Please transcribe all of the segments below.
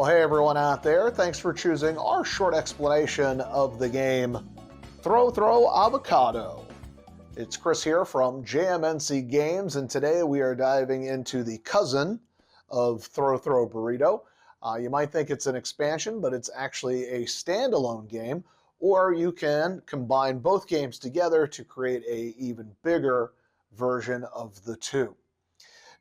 Well, hey everyone out there, thanks for choosing our short explanation of the game Throw Throw Avocado. It's Chris here from JMNC Games, and today we are diving into the cousin of Throw Throw Burrito. You might think it's an expansion, but it's actually a standalone game, or you can combine both games together to create an even bigger version of the two.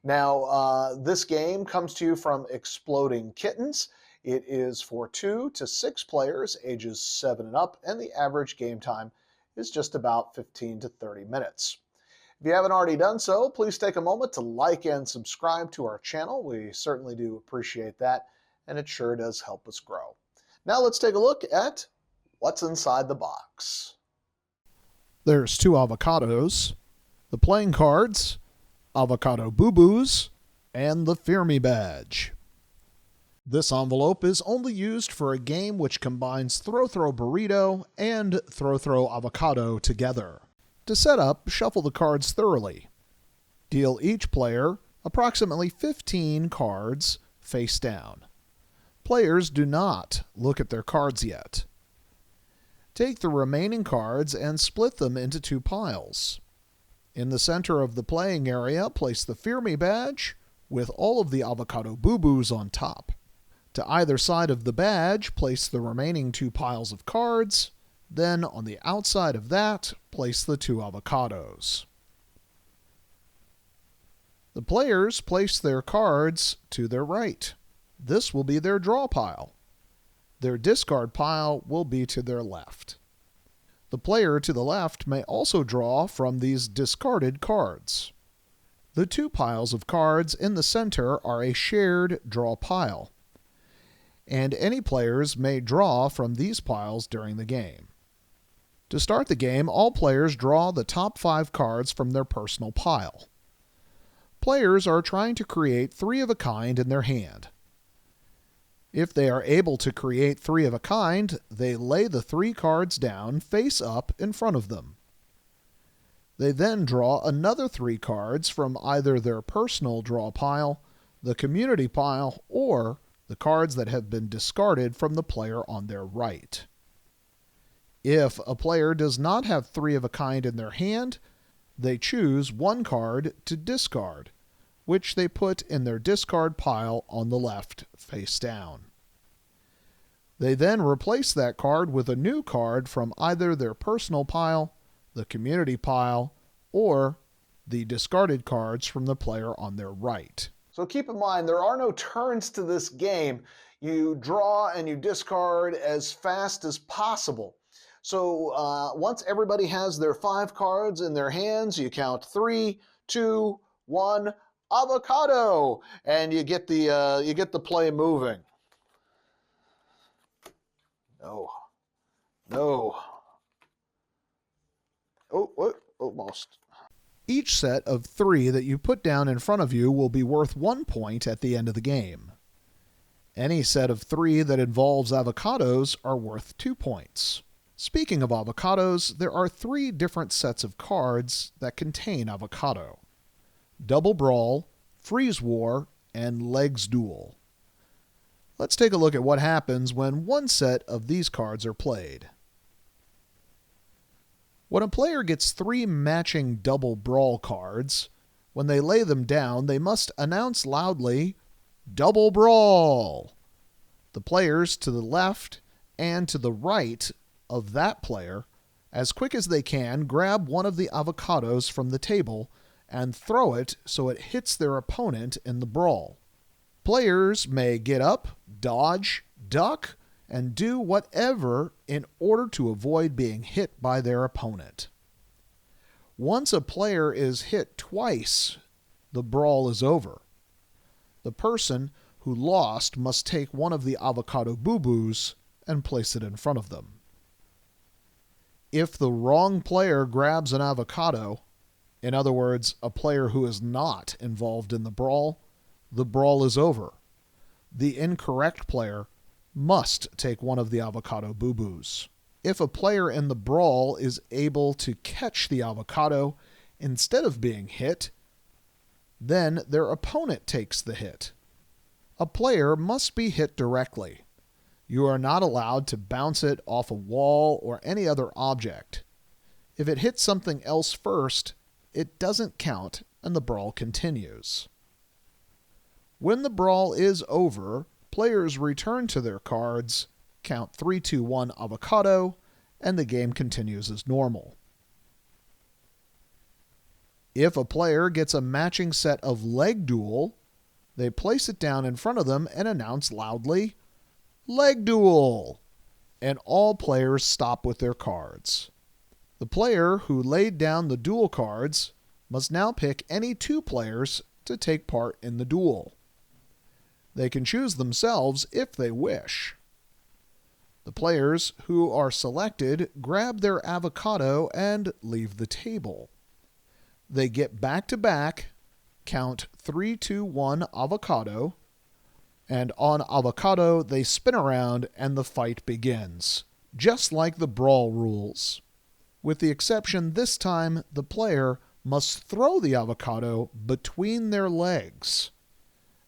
Now, this game comes to you from Exploding Kittens. It is for 2 to 6 players, ages 7 and up, and the average game time is just about 15 to 30 minutes. If you haven't already done so, please take a moment to like and subscribe to our channel. We certainly do appreciate that, and it sure does help us grow. Now let's take a look at what's inside the box. There's 2 avocados, the playing cards, avocado boo-boos, and the Fear Me badge. This envelope is only used for a game which combines Throw Throw Burrito and Throw Throw Avocado together. To set up, shuffle the cards thoroughly. Deal each player approximately 15 cards face down. Players do not look at their cards yet. Take the remaining cards and split them into 2 piles. In the center of the playing area, place the Fear Me badge with all of the avocado boo-boos on top. To either side of the badge, place the remaining 2 piles of cards. Then, on the outside of that, place the 2 avocados. The players place their cards to their right. This will be their draw pile. Their discard pile will be to their left. The player to the left may also draw from these discarded cards. The 2 piles of cards in the center are a shared draw pile, and any players may draw from these piles during the game. To start the game, all players draw the top 5 cards from their personal pile. Players are trying to create 3 of a kind in their hand. If they are able to create 3 of a kind, they lay the 3 cards down face up in front of them. They then draw another 3 cards from either their personal draw pile, the community pile, or the cards that have been discarded from the player on their right. If a player does not have 3 of a kind in their hand, they choose 1 card to discard, which they put in their discard pile on the left face down. They then replace that card with a new card from either their personal pile, the community pile, or the discarded cards from the player on their right. So keep in mind, there are no turns to this game. You draw and you discard as fast as possible. So once everybody has their 5 cards in their hands, you count 3, 2, 1, avocado, and you get the play moving. No. Oh, almost. Each set of 3 that you put down in front of you will be worth 1 point at the end of the game. Any set of 3 that involves avocados are worth 2 points. Speaking of avocados, there are 3 different sets of cards that contain avocado: Double Brawl, Freeze War, and Legs Duel. Let's take a look at what happens when one set of these cards are played. When a player gets 3 matching Double Brawl cards, when they lay them down, they must announce loudly, "Double Brawl!" The players to the left and to the right of that player, as quick as they can, grab one of the avocados from the table and throw it so it hits their opponent in the brawl. Players may get up, dodge, duck, and do whatever in order to avoid being hit by their opponent. Once a player is hit twice, the brawl is over. The person who lost must take one of the avocado boo-boos and place it in front of them. If the wrong player grabs an avocado, in other words, a player who is not involved in the brawl is over. The incorrect player must take one of the avocado boo-boos. If a player in the brawl is able to catch the avocado instead of being hit, then their opponent takes the hit. A player must be hit directly. You are not allowed to bounce it off a wall or any other object. If it hits something else first, it doesn't count and the brawl continues. When the brawl is over, players return to their cards, count 3, 2, 1 avocado, and the game continues as normal. If a player gets a matching set of leg duel, they place it down in front of them and announce loudly, "Leg duel!" and all players stop with their cards. The player who laid down the duel cards must now pick any 2 players to take part in the duel. They can choose themselves if they wish. The players who are selected grab their avocado and leave the table. They get back to back, count 3, 2, 1 avocado, and on avocado they spin around and the fight begins, just like the brawl rules. With the exception this time, the player must throw the avocado between their legs,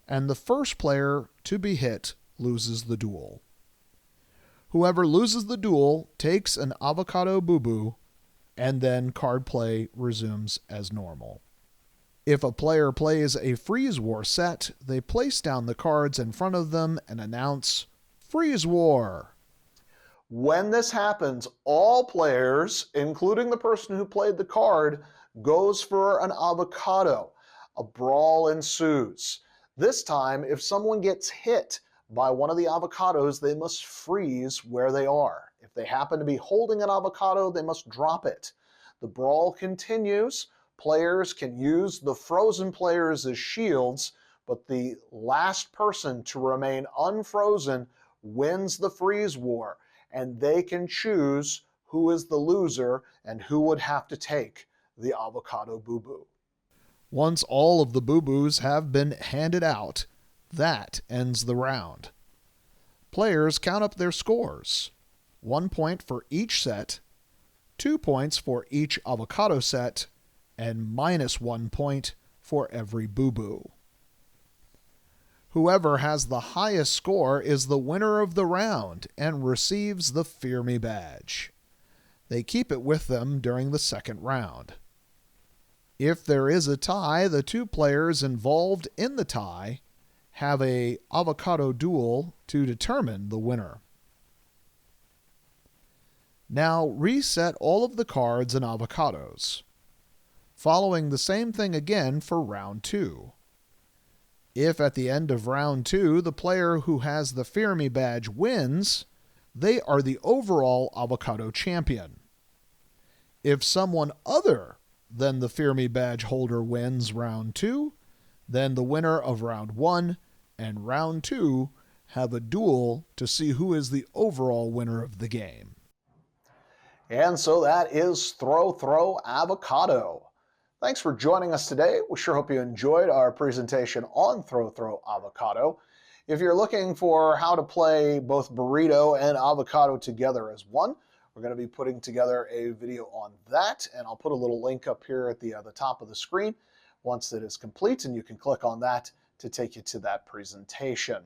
and the first player to be hit loses the duel. Whoever loses the duel takes an avocado boo-boo, and then card play resumes as normal. If a player plays a Freeze War set, they place down the cards in front of them and announce, "Freeze War!" When this happens, all players, including the person who played the card, goes for an avocado. A brawl ensues. This time, if someone gets hit by one of the avocados, they must freeze where they are. If they happen to be holding an avocado, they must drop it. The brawl continues. Players can use the frozen players as shields, but the last person to remain unfrozen wins the freeze war, and they can choose who is the loser and who would have to take the avocado boo-boo. Once all of the boo-boos have been handed out, that ends the round. Players count up their scores. 1 point for each set, 2 points for each avocado set, and -1 point for every boo-boo. Whoever has the highest score is the winner of the round and receives the Fear Me badge. They keep it with them during the second round. If there is a tie, the 2 players involved in the tie have a avocado duel to determine the winner. Now reset all of the cards and avocados, following the same thing again for round 2. If at the end of round 2 the player who has the Fear Me badge wins, they are the overall avocado champion. If someone other than the Fear Me badge holder wins round 2, then the winner of round 1 and round 2 have a duel to see who is the overall winner of the game. And so that is Throw Throw Avocado. Thanks for joining us today. We sure hope you enjoyed our presentation on Throw Throw Avocado. If you're looking for how to play both burrito and avocado together as one, we're going to be putting together a video on that, and I'll put a little link up here at the top of the screen once it is complete, and you can click on that to take you to that presentation.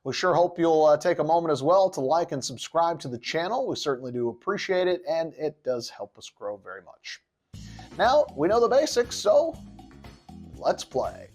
We sure hope you'll take a moment as well to like and subscribe to the channel. We certainly do appreciate it, and it does help us grow very much. Now, we know the basics, so let's play.